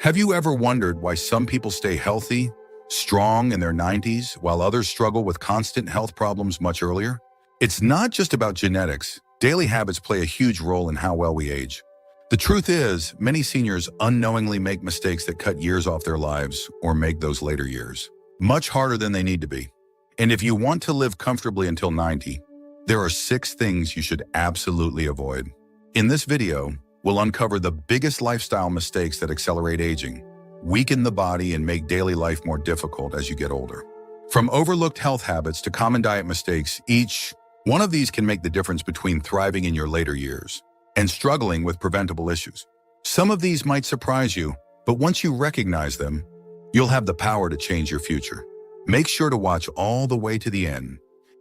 Have you ever wondered why some people stay healthy, strong in their 90s, while others struggle with constant health problems much earlier? It's not just about genetics. Daily habits play a huge role in how well we age. The truth is, many seniors unknowingly make mistakes that cut years off their lives or make those later years much harder than they need to be. And if you want to live comfortably until 90, there are 6 things you should absolutely avoid. In this video, we'll uncover the biggest lifestyle mistakes that accelerate aging, weaken the body, and make daily life more difficult as you get older. From overlooked health habits to common diet mistakes, each one of these can make the difference between thriving in your later years and struggling with preventable issues. Some of these might surprise you, but once you recognize them, you'll have the power to change your future. Make sure to watch all the way to the end,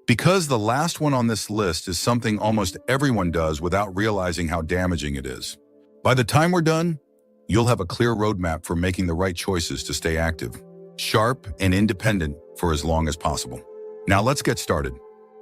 because the last one on this list is something almost everyone does without realizing how damaging it is. By the time we're done, you'll have a clear roadmap for making the right choices to stay active, sharp, and independent for as long as possible. Now let's get started.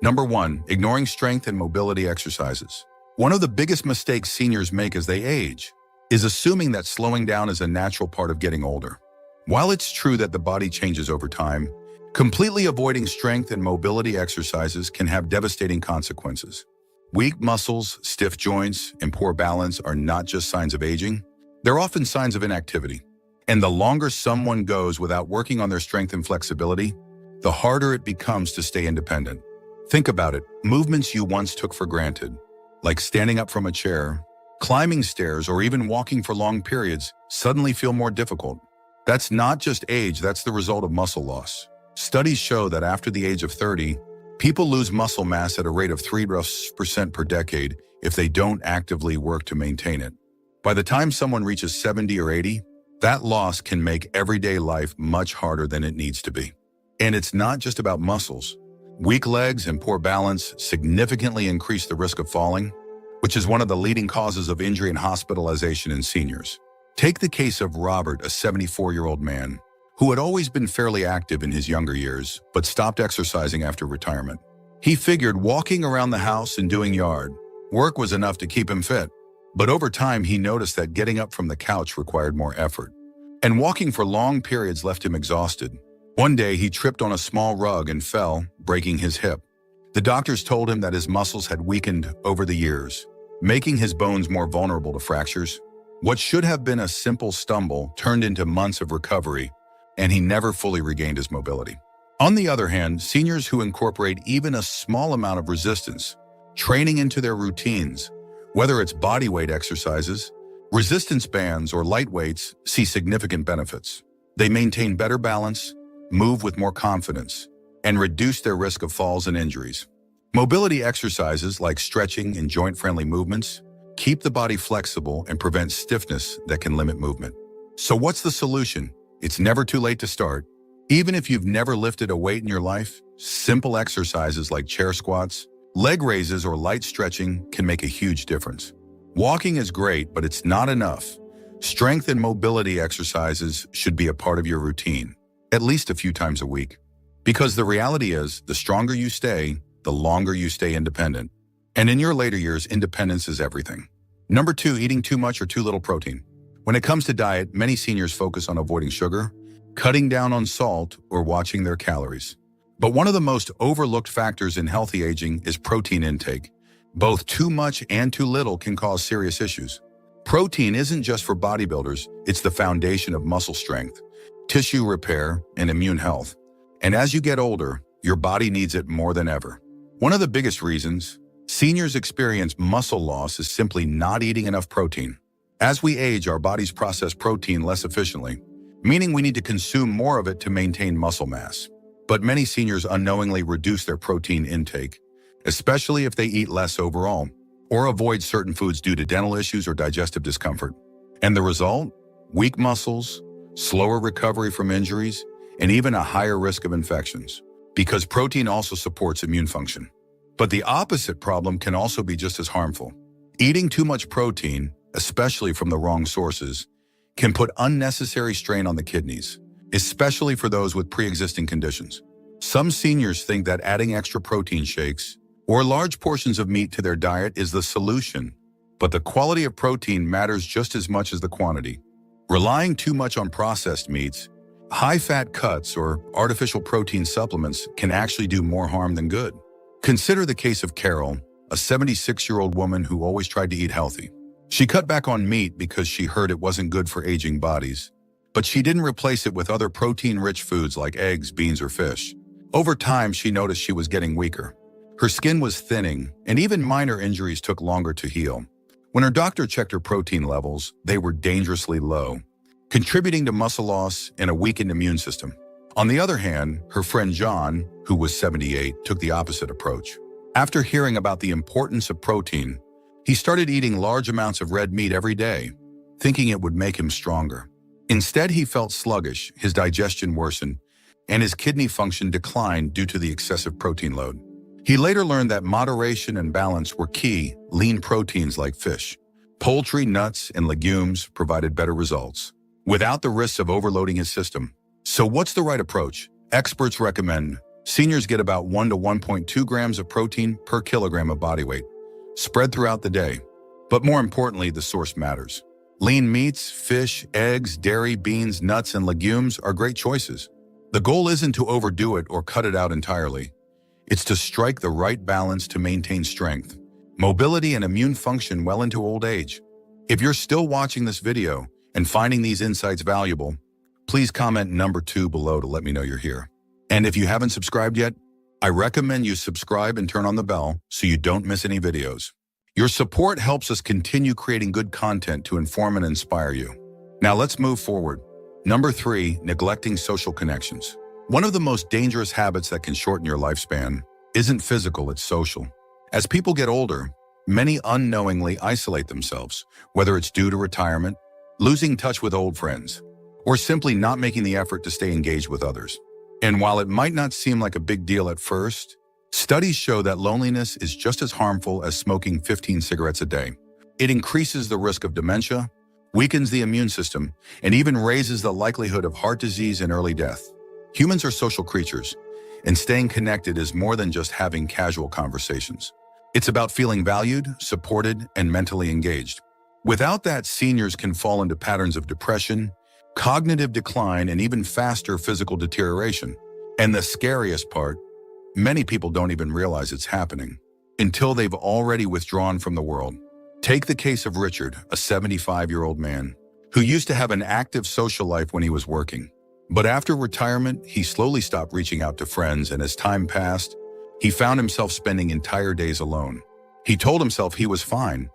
Number 1, ignoring strength and mobility exercises. One of the biggest mistakes seniors make as they age is assuming that slowing down is a natural part of getting older. While it's true that the body changes over time, completely avoiding strength and mobility exercises can have devastating consequences. Weak muscles, stiff joints, and poor balance are not just signs of aging, they're often signs of inactivity. And the longer someone goes without working on their strength and flexibility, the harder it becomes to stay independent. Think about it, movements you once took for granted, like standing up from a chair, climbing stairs, or even walking for long periods, suddenly feel more difficult. That's not just age, that's the result of muscle loss. Studies show that after the age of 30, people lose muscle mass at a rate of 3% per decade if they don't actively work to maintain it. By the time someone reaches 70 or 80, that loss can make everyday life much harder than it needs to be. And it's not just about muscles. Weak legs and poor balance significantly increase the risk of falling, which is one of the leading causes of injury and hospitalization in seniors. Take the case of Robert, a 74-year-old man who had always been fairly active in his younger years, but stopped exercising after retirement. He figured walking around the house and doing yard work was enough to keep him fit. But over time, he noticed that getting up from the couch required more effort, and walking for long periods left him exhausted. One day, he tripped on a small rug and fell, breaking his hip. The doctors told him that his muscles had weakened over the years, making his bones more vulnerable to fractures. What should have been a simple stumble turned into months of recovery, and he never fully regained his mobility. On the other hand, seniors who incorporate even a small amount of resistance training into their routines, whether it's body weight exercises, resistance bands, or light weights, see significant benefits. They maintain better balance, move with more confidence, and reduce their risk of falls and injuries. Mobility exercises like stretching and joint-friendly movements keep the body flexible and prevent stiffness that can limit movement. So what's the solution? It's never too late to start. Even if you've never lifted a weight in your life, simple exercises like chair squats, leg raises, or light stretching can make a huge difference. Walking is great, but it's not enough. Strength and mobility exercises should be a part of your routine, at least a few times a week. Because the reality is, the stronger you stay, the longer you stay independent. And in your later years, independence is everything. Number 2, eating too much or too little protein. When it comes to diet, many seniors focus on avoiding sugar, cutting down on salt, or watching their calories. But one of the most overlooked factors in healthy aging is protein intake. Both too much and too little can cause serious issues. Protein isn't just for bodybuilders, it's the foundation of muscle strength, tissue repair, and immune health. And as you get older, your body needs it more than ever. One of the biggest reasons seniors experience muscle loss is simply not eating enough protein. As we age, our bodies process protein less efficiently, meaning we need to consume more of it to maintain muscle mass. But many seniors unknowingly reduce their protein intake, especially if they eat less overall, or avoid certain foods due to dental issues or digestive discomfort. And the result? Weak muscles, slower recovery from injuries, and even a higher risk of infections, because protein also supports immune function. But the opposite problem can also be just as harmful. Eating too much protein, especially from the wrong sources, can put unnecessary strain on the kidneys, especially for those with pre-existing conditions. Some seniors think that adding extra protein shakes or large portions of meat to their diet is the solution, but the quality of protein matters just as much as the quantity. Relying too much on processed meats, high-fat cuts, or artificial protein supplements can actually do more harm than good. Consider the case of Carol, a 76-year-old woman who always tried to eat healthy. She cut back on meat because she heard it wasn't good for aging bodies, but she didn't replace it with other protein-rich foods like eggs, beans, or fish. Over time, she noticed she was getting weaker. Her skin was thinning, and even minor injuries took longer to heal. When her doctor checked her protein levels, they were dangerously low, contributing to muscle loss and a weakened immune system. On the other hand, her friend John, who was 78, took the opposite approach. After hearing about the importance of protein, he started eating large amounts of red meat every day, thinking it would make him stronger. Instead, he felt sluggish, his digestion worsened, and his kidney function declined due to the excessive protein load. He later learned that moderation and balance were key. Lean proteins like fish, poultry, nuts, and legumes provided better results, without the risks of overloading his system. So what's the right approach? Experts recommend seniors get about 1 to 1.2 grams of protein per kilogram of body weight, spread throughout the day. But more importantly, the source matters. Lean meats, fish, eggs, dairy, beans, nuts, and legumes are great choices. The goal isn't to overdo it or cut it out entirely. It's to strike the right balance to maintain strength, mobility, and immune function well into old age. If you're still watching this video and finding these insights valuable, please comment number 2 below to let me know you're here. And if you haven't subscribed yet, I recommend you subscribe and turn on the bell so you don't miss any videos. Your support helps us continue creating good content to inform and inspire you. Now let's move forward. Number 3, neglecting social connections. One of the most dangerous habits that can shorten your lifespan isn't physical, it's social. As people get older, many unknowingly isolate themselves, whether it's due to retirement, losing touch with old friends, or simply not making the effort to stay engaged with others. And while it might not seem like a big deal at first, studies show that loneliness is just as harmful as smoking 15 cigarettes a day. It increases the risk of dementia, weakens the immune system, and even raises the likelihood of heart disease and early death. Humans are social creatures, and staying connected is more than just having casual conversations. It's about feeling valued, supported, and mentally engaged. Without that, seniors can fall into patterns of depression, cognitive decline, and even faster physical deterioration. And the scariest part, many people don't even realize it's happening until they've already withdrawn from the world. Take the case of Richard, a 75-year-old man who used to have an active social life when he was working. But after retirement, he slowly stopped reaching out to friends, and as time passed, he found himself spending entire days alone. He told himself he was fine,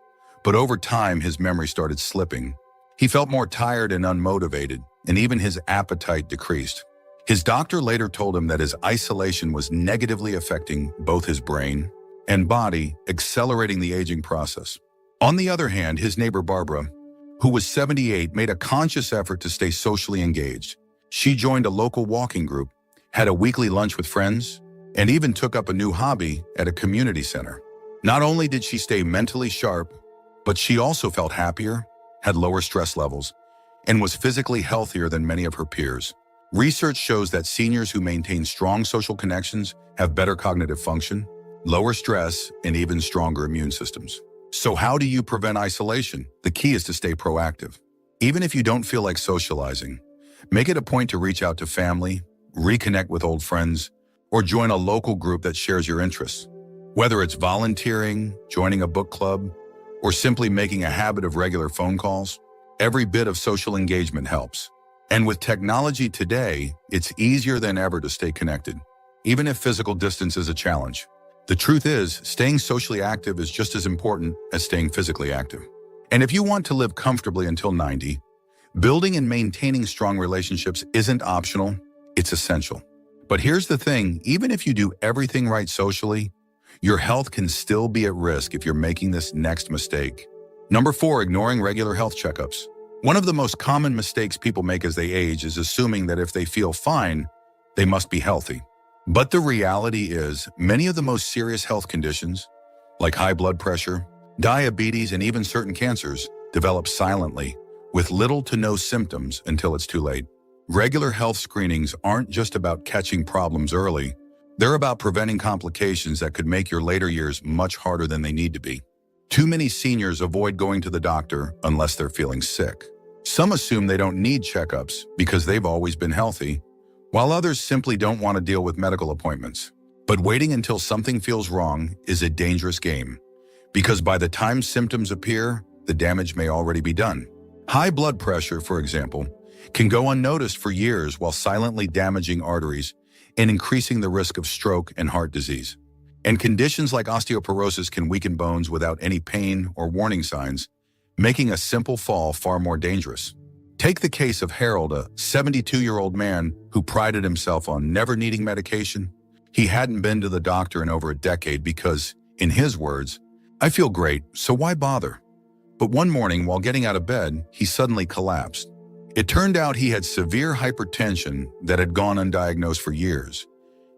but over time his memory started slipping. He felt more tired and unmotivated, and even his appetite decreased. His doctor later told him that his isolation was negatively affecting both his brain and body, accelerating the aging process. On the other hand, his neighbor Barbara, who was 78, made a conscious effort to stay socially engaged. She joined a local walking group, had a weekly lunch with friends, and even took up a new hobby at a community center. Not only did she stay mentally sharp, but she also felt happier, had lower stress levels, and was physically healthier than many of her peers. Research shows that seniors who maintain strong social connections have better cognitive function, lower stress, and even stronger immune systems. So how do you prevent isolation? The key is to stay proactive. Even if you don't feel like socializing, make it a point to reach out to family, reconnect with old friends, or join a local group that shares your interests. Whether it's volunteering, joining a book club, or simply making a habit of regular phone calls, every bit of social engagement helps. And with technology today, it's easier than ever to stay connected, even if physical distance is a challenge. The truth is, staying socially active is just as important as staying physically active. And if you want to live comfortably until 90, building and maintaining strong relationships isn't optional, it's essential. But here's the thing, even if you do everything right socially, your health can still be at risk if you're making this next mistake. Number 4, ignoring regular health checkups. One of the most common mistakes people make as they age is assuming that if they feel fine, they must be healthy. But the reality is, many of the most serious health conditions, like high blood pressure, diabetes, and even certain cancers, develop silently, with little to no symptoms until it's too late. Regular health screenings aren't just about catching problems early. They're about preventing complications that could make your later years much harder than they need to be. Too many seniors avoid going to the doctor unless they're feeling sick. Some assume they don't need checkups because they've always been healthy, while others simply don't want to deal with medical appointments. But waiting until something feels wrong is a dangerous game, because by the time symptoms appear, the damage may already be done. High blood pressure, for example, can go unnoticed for years while silently damaging arteries and increasing the risk of stroke and heart disease. And conditions like osteoporosis can weaken bones without any pain or warning signs, making a simple fall far more dangerous. Take the case of Harold, a 72-year-old man who prided himself on never needing medication. He hadn't been to the doctor in over a decade because, in his words, "I feel great, so why bother?" But one morning, while getting out of bed, he suddenly collapsed. It turned out he had severe hypertension that had gone undiagnosed for years,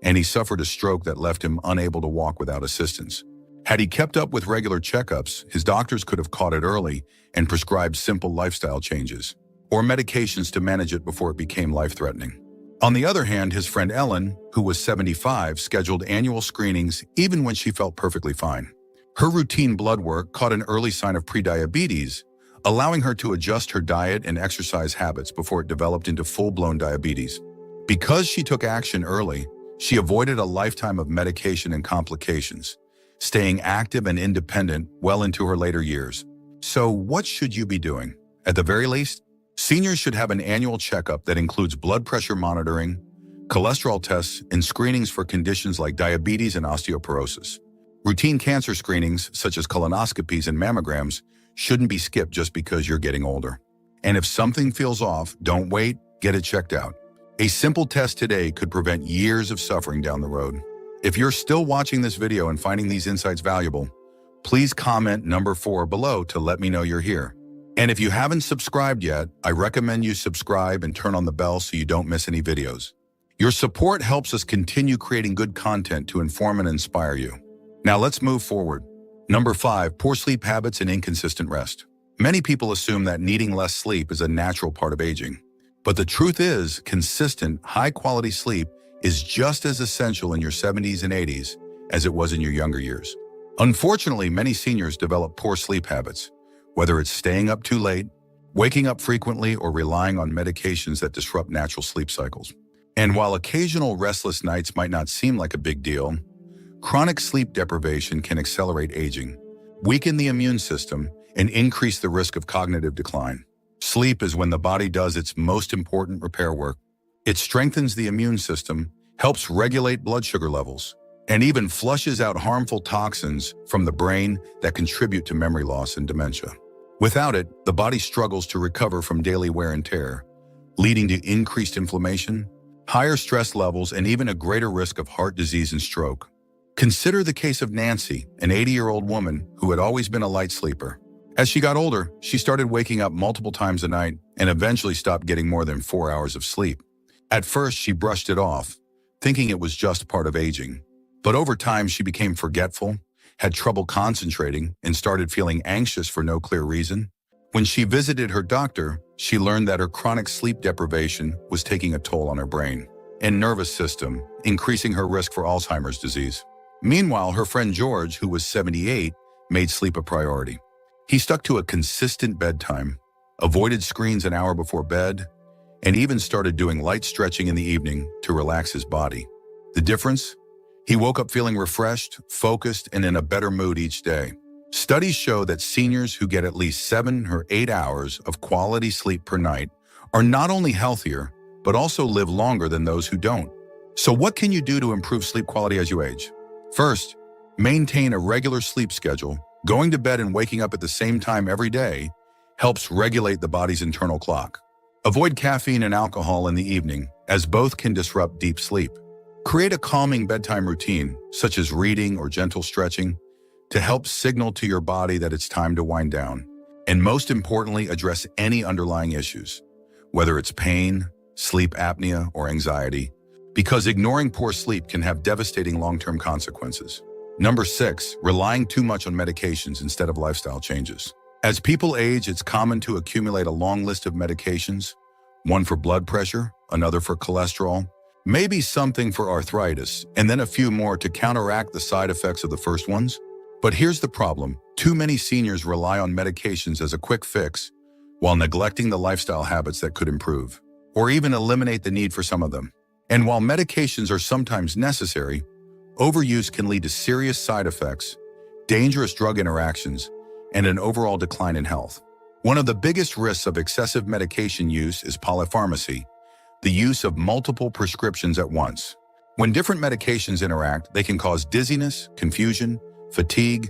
and he suffered a stroke that left him unable to walk without assistance. Had he kept up with regular checkups, his doctors could have caught it early and prescribed simple lifestyle changes, or medications to manage it before it became life-threatening. On the other hand, his friend Ellen, who was 75, scheduled annual screenings even when she felt perfectly fine. Her routine blood work caught an early sign of prediabetes, allowing her to adjust her diet and exercise habits before it developed into full-blown diabetes. Because she took action early, she avoided a lifetime of medication and complications, staying active and independent well into her later years. So what should you be doing? At the very least, seniors should have an annual checkup that includes blood pressure monitoring, cholesterol tests, and screenings for conditions like diabetes and osteoporosis. Routine cancer screenings, such as colonoscopies and mammograms, shouldn't be skipped just because you're getting older. And if something feels off, don't wait, get it checked out. A simple test today could prevent years of suffering down the road. If you're still watching this video and finding these insights valuable, please comment number 4 below to let me know you're here. And if you haven't subscribed yet, I recommend you subscribe and turn on the bell so you don't miss any videos. Your support helps us continue creating good content to inform and inspire you. Now let's move forward. Number 5, poor sleep habits and inconsistent rest. Many people assume that needing less sleep is a natural part of aging. But the truth is, consistent, high-quality sleep is just as essential in your 70s and 80s as it was in your younger years. Unfortunately, many seniors develop poor sleep habits, whether it's staying up too late, waking up frequently, or relying on medications that disrupt natural sleep cycles. And while occasional restless nights might not seem like a big deal, chronic sleep deprivation can accelerate aging, weaken the immune system, and increase the risk of cognitive decline. Sleep is when the body does its most important repair work. It strengthens the immune system, helps regulate blood sugar levels, and even flushes out harmful toxins from the brain that contribute to memory loss and dementia. Without it, the body struggles to recover from daily wear and tear, leading to increased inflammation, higher stress levels, and even a greater risk of heart disease and stroke. Consider the case of Nancy, an 80-year-old woman who had always been a light sleeper. As she got older, she started waking up multiple times a night and eventually stopped getting more than 4 hours of sleep. At first, she brushed it off, thinking it was just part of aging. But over time, she became forgetful, had trouble concentrating, and started feeling anxious for no clear reason. When she visited her doctor, she learned that her chronic sleep deprivation was taking a toll on her brain and nervous system, increasing her risk for Alzheimer's disease. Meanwhile, her friend George, who was 78, made sleep a priority. He stuck to a consistent bedtime, avoided screens an hour before bed, and even started doing light stretching in the evening to relax his body. The difference? He woke up feeling refreshed, focused, and in a better mood each day. Studies show that seniors who get at least 7 or 8 hours of quality sleep per night are not only healthier, but also live longer than those who don't. So what can you do to improve sleep quality as you age? First, maintain a regular sleep schedule. Going to bed and waking up at the same time every day helps regulate the body's internal clock. Avoid caffeine and alcohol in the evening, as both can disrupt deep sleep. Create a calming bedtime routine, such as reading or gentle stretching, to help signal to your body that it's time to wind down. And most importantly, address any underlying issues, whether it's pain, sleep apnea, or anxiety, because ignoring poor sleep can have devastating long-term consequences. Number 6, relying too much on medications instead of lifestyle changes. As people age, it's common to accumulate a long list of medications, one for blood pressure, another for cholesterol, maybe something for arthritis, and then a few more to counteract the side effects of the first ones. But here's the problem. Too many seniors rely on medications as a quick fix, while neglecting the lifestyle habits that could improve, or even eliminate the need for some of them. And while medications are sometimes necessary, overuse can lead to serious side effects, dangerous drug interactions, and an overall decline in health. One of the biggest risks of excessive medication use is polypharmacy, the use of multiple prescriptions at once. When different medications interact, they can cause dizziness, confusion, fatigue,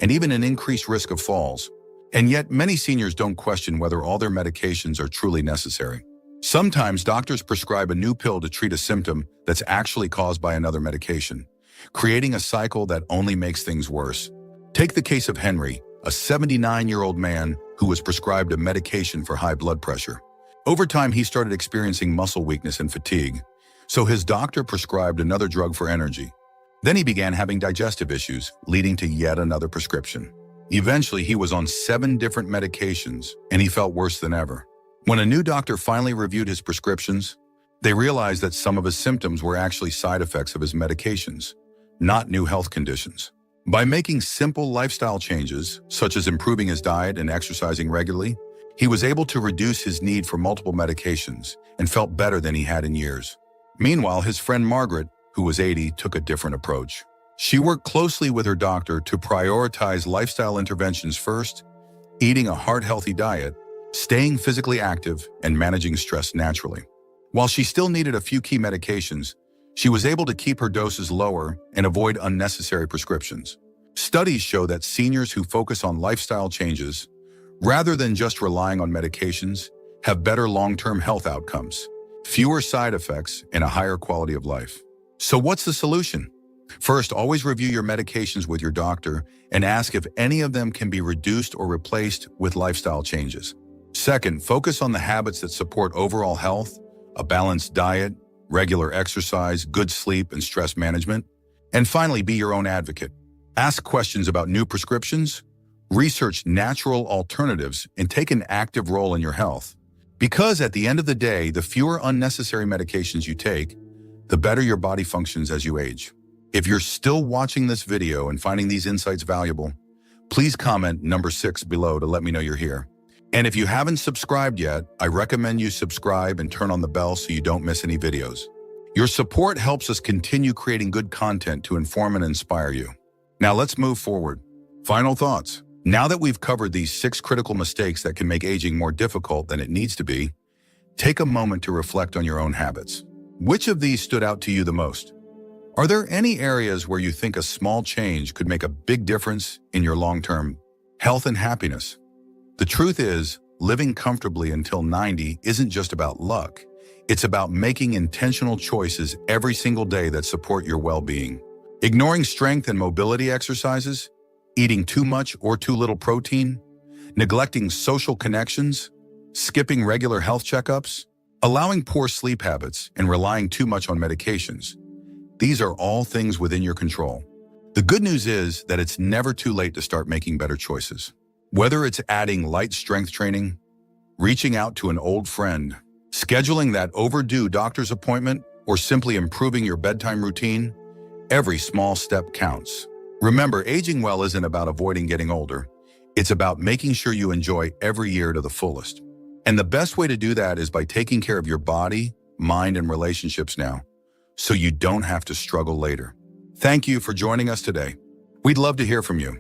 and even an increased risk of falls. And yet, many seniors don't question whether all their medications are truly necessary. Sometimes doctors prescribe a new pill to treat a symptom that's actually caused by another medication, creating a cycle that only makes things worse. Take the case of Henry, a 79-year-old man who was prescribed a medication for high blood pressure. Over time, he started experiencing muscle weakness and fatigue, so his doctor prescribed another drug for energy. Then he began having digestive issues, leading to yet another prescription. Eventually, he was on 7 different medications, and he felt worse than ever. When a new doctor finally reviewed his prescriptions, they realized that some of his symptoms were actually side effects of his medications, not new health conditions. By making simple lifestyle changes, such as improving his diet and exercising regularly, he was able to reduce his need for multiple medications and felt better than he had in years. Meanwhile, his friend Margaret, who was 80, took a different approach. She worked closely with her doctor to prioritize lifestyle interventions first, eating a heart-healthy diet, staying physically active, and managing stress naturally. While she still needed a few key medications, she was able to keep her doses lower and avoid unnecessary prescriptions. Studies show that seniors who focus on lifestyle changes, rather than just relying on medications, have better long-term health outcomes, fewer side effects, and a higher quality of life. So what's the solution? First, always review your medications with your doctor and ask if any of them can be reduced or replaced with lifestyle changes. Second, focus on the habits that support overall health, a balanced diet, regular exercise, good sleep, and stress management. And finally, be your own advocate. Ask questions about new prescriptions, research natural alternatives, and take an active role in your health. Because at the end of the day, the fewer unnecessary medications you take, the better your body functions as you age. If you're still watching this video and finding these insights valuable, please comment number 6 below to let me know you're here. And if you haven't subscribed yet, I recommend you subscribe and turn on the bell so you don't miss any videos. Your support helps us continue creating good content to inform and inspire you. Now let's move forward. Final thoughts. Now that we've covered these 6 critical mistakes that can make aging more difficult than it needs to be, take a moment to reflect on your own habits. Which of these stood out to you the most? Are there any areas where you think a small change could make a big difference in your long-term health and happiness? The truth is, living comfortably until 90 isn't just about luck. It's about making intentional choices every single day that support your well-being. Ignoring strength and mobility exercises, eating too much or too little protein, neglecting social connections, skipping regular health checkups, allowing poor sleep habits, and relying too much on medications. These are all things within your control. The good news is that it's never too late to start making better choices. Whether it's adding light strength training, reaching out to an old friend, scheduling that overdue doctor's appointment, or simply improving your bedtime routine, every small step counts. Remember, aging well isn't about avoiding getting older. It's about making sure you enjoy every year to the fullest. And the best way to do that is by taking care of your body, mind, and relationships now, so you don't have to struggle later. Thank you for joining us today. We'd love to hear from you.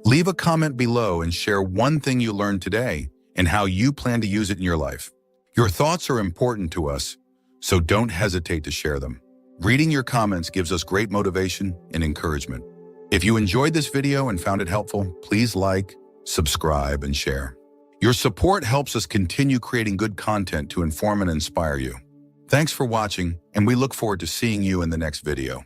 Leave a comment below and share one thing you learned today and how you plan to use it in your life. Your thoughts are important to us, so don't hesitate to share them. Reading your comments gives us great motivation and encouragement. If you enjoyed this video and found it helpful, please like, subscribe, and share. Your support helps us continue creating good content to inform and inspire you. Thanks for watching, and we look forward to seeing you in the next video.